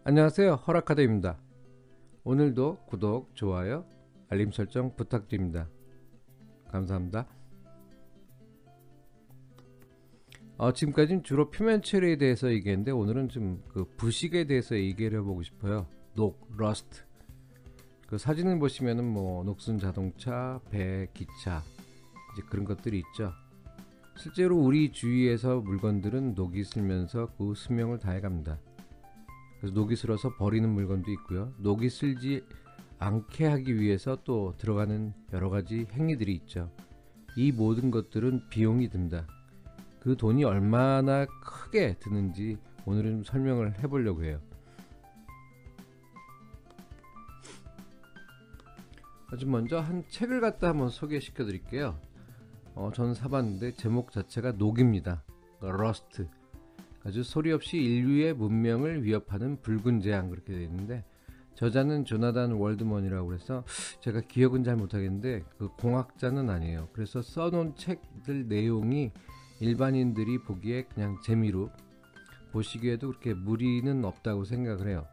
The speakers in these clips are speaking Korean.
안녕하세요, 허락카드입니다. 오늘도 구독, 좋아요, 알림 설정 부탁드립니다. 감사합니다. 지금까지는 주로 표면 처리에 대해서 얘기했는데 오늘은 좀 그 부식에 대해서 얘기를 해보고 싶어요. 녹, 러스트. 그 사진을 보시면은 뭐 녹슨 자동차, 배, 기차 이제 그런 것들이 있죠. 실제로 우리 주위에서 물건들은 녹이 슬면서 그 수명을 다해갑니다. 그래서 녹이 슬어서 버리는 물건도 있고요. 녹이 슬지 않게 하기 위해서 또 들어가는 여러 가지 행위들이 있죠. 이 모든 것들은 비용이 듭니다. 그 돈이 얼마나 크게 드는지 오늘은 좀 설명을 해보려고 해요. 아주 먼저 한 책을 갖다 한번 소개시켜 드릴게요. 저는 사봤는데 제목 자체가 녹입니다. 러스트. 아주 소리 없이 인류의 문명을 위협하는 붉은 재앙, 그렇게 되어 있는데 저자는 조나단 월드먼이라고 해서 제가 기억은 잘 못하겠는데 그 공학자는 아니에요. 그래서 써놓은 책들 내용이 일반인들이 보기에 그냥 재미로 보시기에도 그렇게 무리는 없다고 생각을 해요.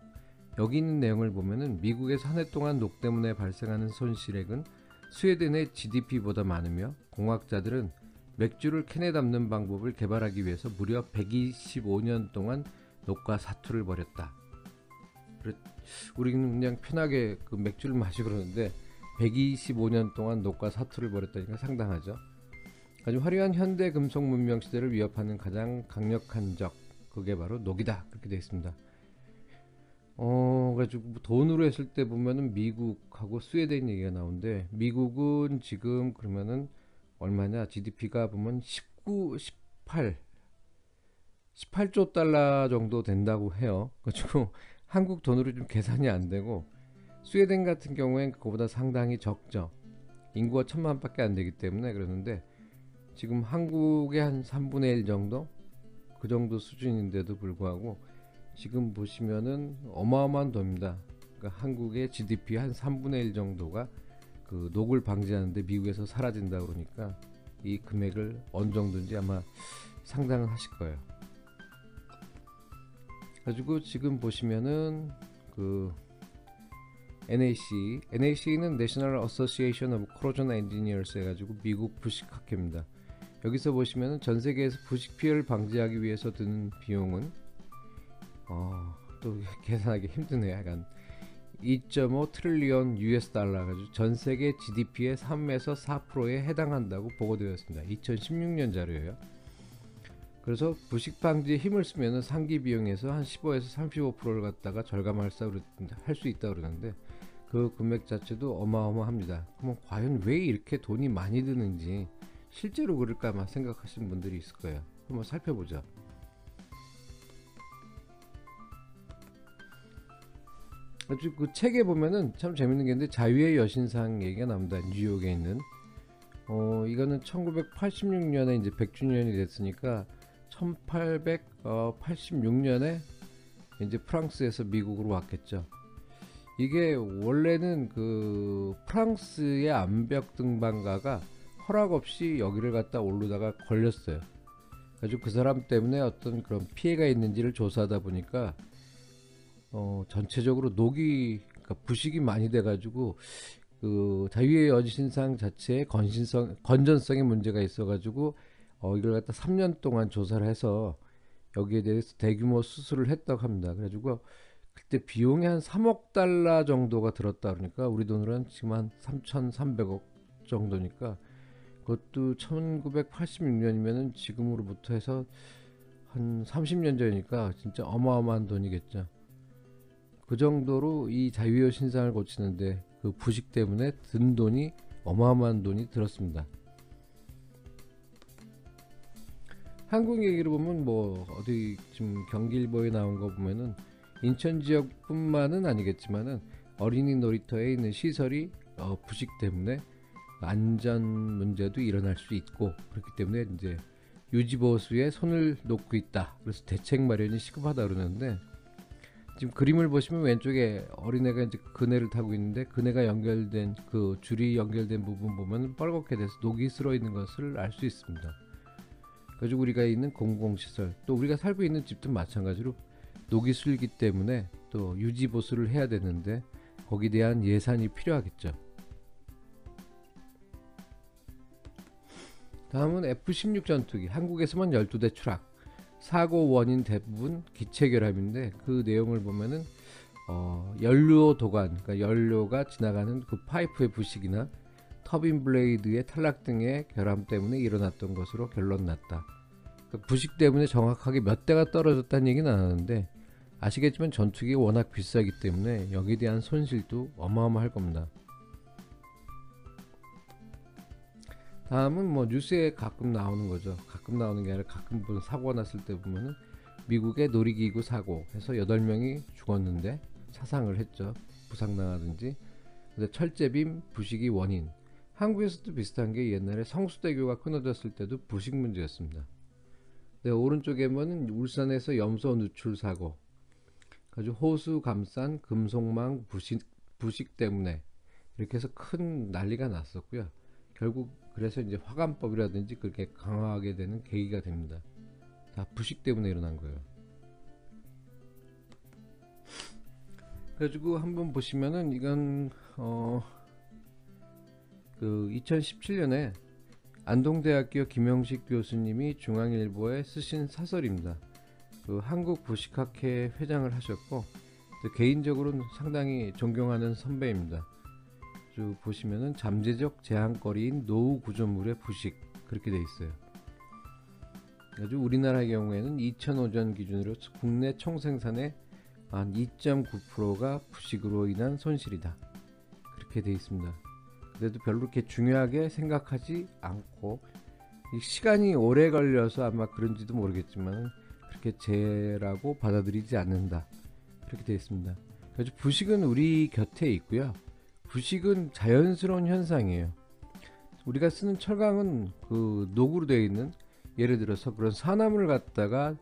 여기 있는 내용을 보면은 미국에서 한 해 동안 녹 때문에 발생하는 손실액은 스웨덴의 GDP보다 많으며 공학자들은 맥주를 캔에 담는 방법을 개발하기 위해서 무려 125년 동안 녹과 사투를 벌였다. 우리는 그냥 편하게 그 맥주를 마시고 그러는데 125년 동안 녹과 사투를 벌였다니까 상당하죠. 아주 화려한 현대 금속 문명 시대를 위협하는 가장 강력한 적, 그게 바로 녹이다, 그렇게 되어 있습니다. 그래가지고 돈으로 했을 때 보면은 미국하고 스웨덴 얘기가 나오는데 미국은 지금 그러면은 얼마냐, GDP가 보면 18조 달러 정도 된다고 해요. 그래가지고 한국 돈으로 좀 계산이 안 되고 스웨덴 같은 경우엔 그거보다 상당히 적죠. 인구가 1,000만 밖에 안 되기 때문에. 그러는데 지금 한국의 한 3분의 1 정도? 그 정도 수준인데도 불구하고 지금 보시면은 어마어마한 돈입니다. 그러니까 한국의 GDP 한 3분의 1 정도가 그 녹을 방지하는데 미국에서 사라진다 그러니까 이 금액을 어느 정도인지 아마 상상을 하실 거예요. 가지고 지금 보시면은 그 NAC는 National Association of Corrosion Engineers 해가지고 미국 부식학회입니다. 여기서 보시면은 전 세계에서 부식 피해를 방지하기 위해서 드는 비용은 또 계산하기 힘드네요. 약간 2.5 트릴리언 US 달러 가지고 전 세계 GDP의 3에서 4%에 해당한다고 보고되었습니다. 2016년 자료예요. 그래서 부식 방지에 힘을 쓰면 상기 비용에서 한 15에서 35%를 갖다가 절감할 수 있다 그러는데 그 금액 자체도 어마어마합니다. 그럼 과연 왜 이렇게 돈이 많이 드는지 실제로 그럴까만 생각하시는 분들이 있을 거예요. 한번 살펴보죠. 아주 그 책에 보면은 참 재밌는 게 있는데 자유의 여신상 얘기가 나옵니다. 뉴욕에 있는 이거는 1986년에 이제 100주년이 됐으니까 1886년에 이제 프랑스에서 미국으로 왔겠죠. 이게 원래는 그 프랑스의 암벽 등반가가 허락 없이 여기를 갔다 오르다가 걸렸어요. 그래서 그 사람 때문에 어떤 그런 피해가 있는지를 조사하다 보니까 전체적으로 녹이, 그러니까 부식이 많이 돼가지고 그 자유의 여신상 자체의 건전성에 문제가 있어가지고 이걸 갖다 3년 동안 조사를 해서 여기에 대해서 대규모 수술을 했다고 합니다. 그래가지고 그때 비용이 한 3억 달러 정도가 들었다 그러니까 우리 돈으로는 지금 한 3,300억 정도니까 그것도 1986년이면은 지금으로부터 해서 한 30년 전이니까 진짜 어마어마한 돈이겠죠. 그 정도로 이 자유의 신상을 고치는데 그 부식 때문에 든 돈이 어마어마한 돈이 들었습니다. 한국 얘기를 보면 뭐 어디 지금 경기일보에 나온 거 보면은 인천 지역뿐만은 아니겠지만은 어린이 놀이터에 있는 시설이 부식 때문에 안전 문제도 일어날 수 있고 그렇기 때문에 이제 유지보수에 손을 놓고 있다. 그래서 대책 마련이 시급하다 그러는데 지금 그림을 보시면 왼쪽에 어린애가 이제 그네를 타고 있는데 그네가 연결된 그 줄이 연결된 부분 보면 빨갛게 돼서 녹이 슬어 있는 것을 알 수 있습니다. 그래서 우리가 있는 공공시설 또 우리가 살고 있는 집도 마찬가지로 녹이 슬기 때문에 또 유지 보수를 해야 되는데 거기에 대한 예산이 필요하겠죠. 다음은 F-16 전투기, 한국에서만 12대 추락. 사고 원인 대부분 기체 결함인데 그 내용을 보면은 연료 도관, 그러니까 연료가 지나가는 그 파이프의 부식이나 터빈 블레이드의 탈락 등의 결함 때문에 일어났던 것으로 결론 났다. 그러니까 부식 때문에 정확하게 몇 대가 떨어졌다는 얘기는 안 하는데, 아시겠지만 전투기가 워낙 비싸기 때문에 여기에 대한 손실도 어마어마할 겁니다. 다음은 뭐 뉴스에 가끔 나오는 거죠. 가끔 나오는 게 아니라 가끔 보면 사고가 났을 때 보면은 미국의 놀이기구 사고 해서 8명이 죽었는데 사상을 했죠. 부상당하든지. 근데 철제빔 부식이 원인. 한국에서도 비슷한 게 옛날에 성수대교가 끊어졌을 때도 부식 문제였습니다. 네, 오른쪽에 보면 울산에서 염소 누출 사고. 아주 호수 감싼 금속망 부식 때문에 이렇게 해서 큰 난리가 났었고요. 결국 그래서 이제 화관법이라든지 그렇게 강화하게 되는 계기가 됩니다. 다 부식 때문에 일어난 거예요. 그래가지고 한번 보시면은 이건 그 2017년에 안동대학교 김영식 교수님이 중앙일보에 쓰신 사설입니다. 그 한국부식학회 회장을 하셨고 개인적으로는 상당히 존경하는 선배입니다. 쭉 보시면은 잠재적 제한거리인 노후 구조물의 부식 그렇게 돼 있어요. 아주 우리나라의 경우에는 2005년 기준으로 국내 총생산의 한 2.9%가 부식으로 인한 손실이다. 그렇게 돼 있습니다. 그래도 별로 그렇게 중요하게 생각하지 않고 시간이 오래 걸려서 아마 그런지도 모르겠지만 그렇게 재라고 받아들이지 않는다. 그렇게 되어 있습니다. 그래서 부식은 우리 곁에 있고요. 부식은 자연스러운 현상이에요. 우리가 쓰는 철강은 그 녹으로 되어 있는, 예를 들어서 그런 산화물을 갖다가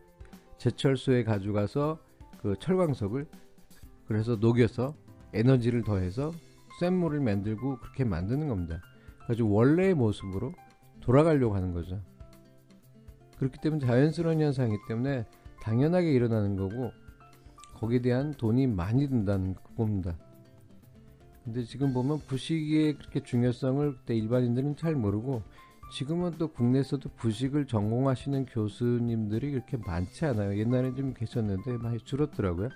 제철소에 가져가서 그 철광석을 그래서 녹여서 에너지를 더해서 쇳물을 만들고 그렇게 만드는 겁니다. 그래서 원래의 모습으로 돌아가려고 하는 거죠. 그렇기 때문에 자연스러운 현상이기 때문에 당연하게 일어나는 거고 거기에 대한 돈이 많이 든다는 겁니다. 근데 지금 보면 부식의 그렇게 중요성을 그때 일반인들은 잘 모르고, 지금은 또 국내에서도 부식을 전공하시는 교수님들이 그렇게 많지 않아요. 옛날에 좀 계셨는데 많이 줄었더라고요.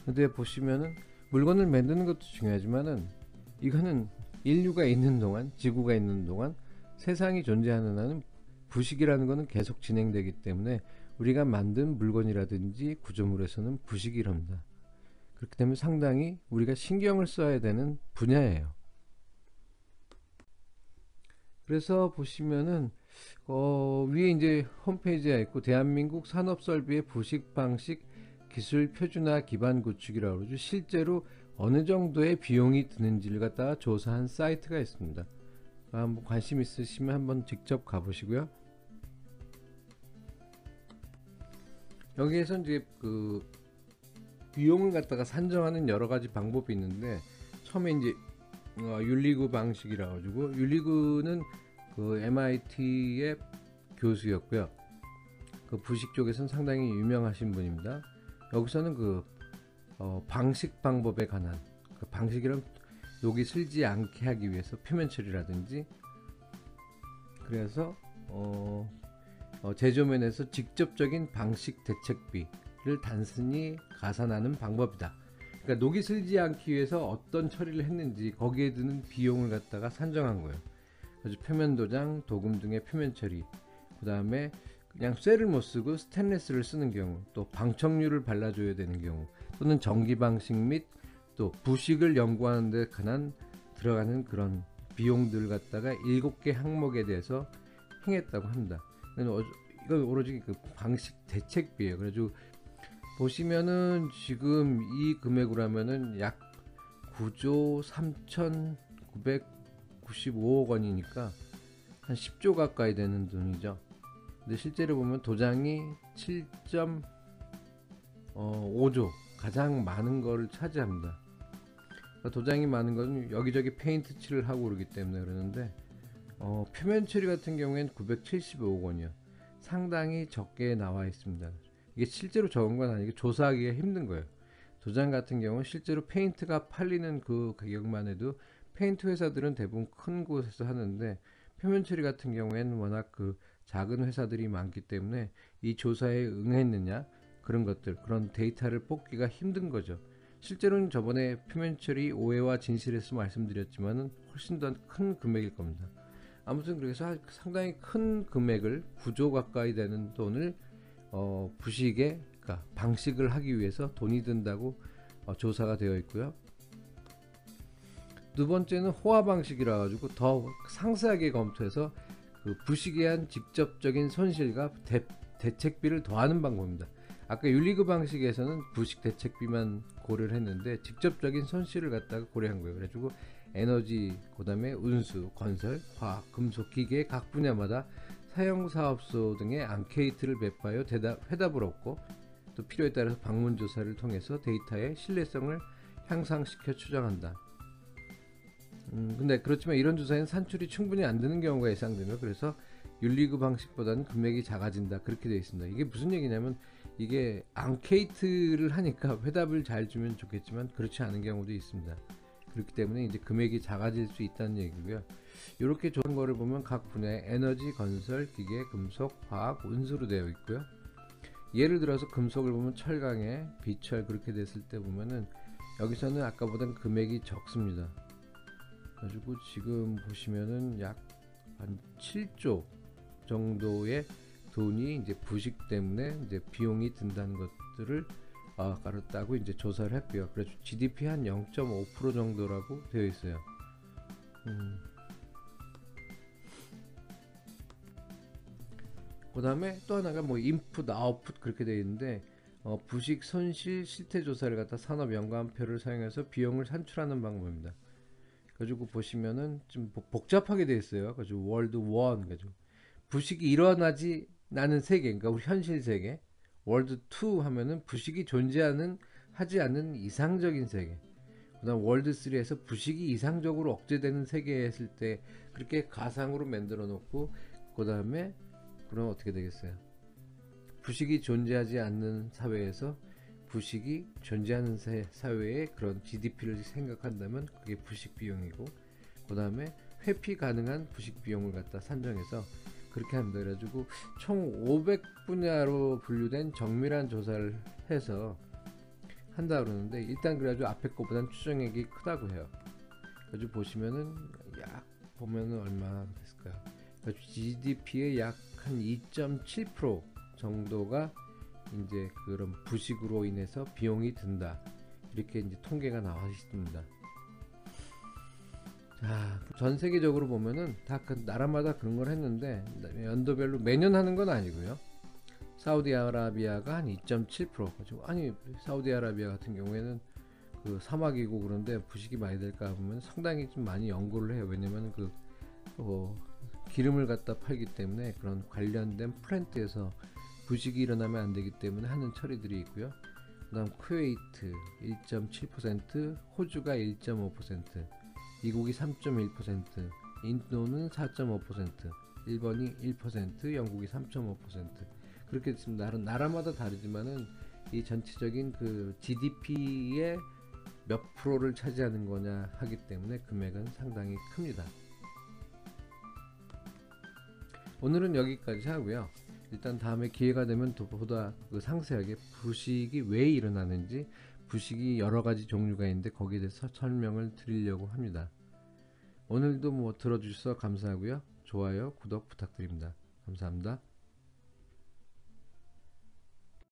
근데 보시면은 물건을 만드는 것도 중요하지만은 이거는 인류가 있는 동안, 지구가 있는 동안, 세상이 존재하는 한은 부식이라는 거는 계속 진행되기 때문에 우리가 만든 물건이라든지 구조물에서는 부식이 일어납니다. 그렇기 때문에 상당히 우리가 신경을 써야 되는 분야예요. 그래서 보시면은 위에 이제 홈페이지에 있고 대한민국 산업설비의 부식 방식 기술 표준화 기반 구축이라고 그러죠. 실제로 어느 정도의 비용이 드는지를 갖다가 조사한 사이트가 있습니다. 한번 관심 있으시면 한번 직접 가보시고요. 여기에서 이제 그 비용을 갖다가 산정하는 여러 가지 방법이 있는데, 처음에 이제 윤리구 방식이라 가지고, 윤리구는 그 MIT의 교수였고요. 그 부식 쪽에서는 상당히 유명하신 분입니다. 여기서는 그 방식 방법에 관한, 그 방식이란 녹이 슬지 않게 하기 위해서 표면 처리라든지, 그래서 제조면에서 직접적인 방식 대책비를 단순히 가산하는 방법이다. 그러니까 녹이 슬지 않기 위해서 어떤 처리를 했는지 거기에 드는 비용을 갖다가 산정한 거예요. 그래서 표면 도장, 도금 등의 표면 처리, 그 다음에 그냥 쇠를 못 쓰고 스테인리스를 쓰는 경우, 또 방청류를 발라줘야 되는 경우, 또는 전기 방식 및 또 부식을 연구하는 데 관한 들어가는 그런 비용들 갖다가 7개 항목에 대해서 행했다고 합니다. 이건 오로지 그 방식 대책비예요. 그래서 보시면은 지금 이 금액으로 하면은 약 9조 3,995억 원이니까 한 10조 가까이 되는 돈이죠. 근데 실제로 보면 도장이 7.5조, 가장 많은 거를 차지합니다. 그러니까 도장이 많은 것은 여기저기 페인트 칠을 하고 그러기 때문에 그러는데, 표면 처리 같은 경우에는 975억 원이요. 상당히 적게 나와 있습니다. 이게 실제로 적은 건 아니고 조사하기가 힘든 거예요. 도장 같은 경우는 실제로 페인트가 팔리는 그 가격만 해도 페인트 회사들은 대부분 큰 곳에서 하는데, 표면 처리 같은 경우에는 워낙 그 작은 회사들이 많기 때문에 이 조사에 응했느냐, 그런 것들, 그런 데이터를 뽑기가 힘든 거죠. 실제로는 저번에 표면 처리 오해와 진실에서 말씀드렸지만은 훨씬 더 큰 금액일 겁니다. 아무튼 그래서 상당히 큰 금액을 9조 가까이 되는 돈을 부식의, 그러니까 방식을 하기 위해서 돈이 든다고 조사가 되어 있고요. 두 번째는 호화 방식이라 가지고 더 상세하게 검토해서 그 부식에 대한 직접적인 손실과 대책비를 더하는 방법입니다. 아까 윤리그 방식에서는 부식 대책비만 고려를 했는데 직접적인 손실을 갖다가 고려한 거예요. 그래가지고 에너지, 그다음에 운수, 건설, 화학, 금속, 기계 각 분야마다 사용 사업소 등의 앙케이트를 배포하여 회답을 얻고, 또 필요에 따라서 방문 조사를 통해서 데이터의 신뢰성을 향상시켜 추정한다. 근데 그렇지만 이런 조사에는 산출이 충분히 안 되는 경우가 예상되며, 그래서 윤리그 방식보다는 금액이 작아진다, 그렇게 되어 있습니다. 이게 무슨 얘기냐면, 이게 앙케이트를 하니까 회답을 잘 주면 좋겠지만 그렇지 않은 경우도 있습니다. 그렇기 때문에 이제 금액이 작아질 수 있다는 얘기고요. 이렇게 좋은 거를 보면 각 분야의 에너지, 건설, 기계, 금속, 화학, 운수로 되어 있고요. 예를 들어서 금속을 보면 철강에 비철 그렇게 됐을 때 보면은 여기서는 아까보단 금액이 적습니다. 가지고 지금 보시면은 약 한 7조 정도의 돈이 이제 부식 때문에 이제 비용이 든다는 것들을 알았다고 이제 조사를 했고요. 그래서 GDP 한 0.5% 정도라고 되어 있어요. 그 다음에 또 하나가 뭐 인풋, 아웃풋 그렇게 되어 있는데, 부식 손실 실태 조사를 갖다 산업 연관표를 사용해서 비용을 산출하는 방법입니다. 가지고 보시면은 좀 복잡하게 되어 있어요. 가지고 월드 1 가지고 부식이 일어나지 나는 세계, 그러니까 우리 현실 세계. 월드 2 하면은 부식이 하지 않는 이상적인 세계. 그다음 월드 3에서 부식이 이상적으로 억제되는 세계에 했을 때 그렇게 가상으로 만들어 놓고, 그다음에 그럼 어떻게 되겠어요? 부식이 존재하지 않는 사회에서 부식이 존재하는 사회의 그런 GDP를 생각한다면 그게 부식 비용이고, 그 다음에 회피 가능한 부식 비용을 갖다 산정해서 그렇게 합니다. 그래가지고 총 500분야로 분류된 정밀한 조사를 해서 한다 그러는데, 일단 그래가지고 앞에 거보단 추정액이 크다고 해요. 그래가지고 보시면은 약 보면은 얼마 됐을까요? GDP의 약 한 2.7% 정도가 이제 그런 부식으로 인해서 비용이 든다, 이렇게 이제 통계가 나와 있습니다. 자, 전 세계적으로 보면은 다 그 나라마다 그런 걸 했는데 연도별로 매년 하는 건 아니고요. 사우디아라비아가 한 2.7%. 아니 사우디아라비아 같은 경우에는 그 사막이고 그런데 부식이 많이 될까 보면 상당히 좀 많이 연구를 해요. 왜냐면 그 기름을 갖다 팔기 때문에 그런 관련된 플랜트에서 부식이 일어나면 안 되기 때문에 하는 처리들이 있고요. 그다음 쿠웨이트 1.7%, 호주가 1.5%, 미국이 3.1%, 인도는 4.5%, 일본이 1%, 영국이 3.5%. 그렇게 됐습니다. 나라마다 다르지만은 이 전체적인 그 GDP의 몇 프로를 차지하는 거냐 하기 때문에 금액은 상당히 큽니다. 오늘은 여기까지 하고요. 일단 다음에 기회가 되면 또 보다 그 상세하게 부식이 왜 일어나는지, 부식이 여러 가지 종류가 있는데 거기에 대해서 설명을 드리려고 합니다. 오늘도 뭐 들어주셔서 감사하고요. 좋아요, 구독 부탁드립니다. 감사합니다.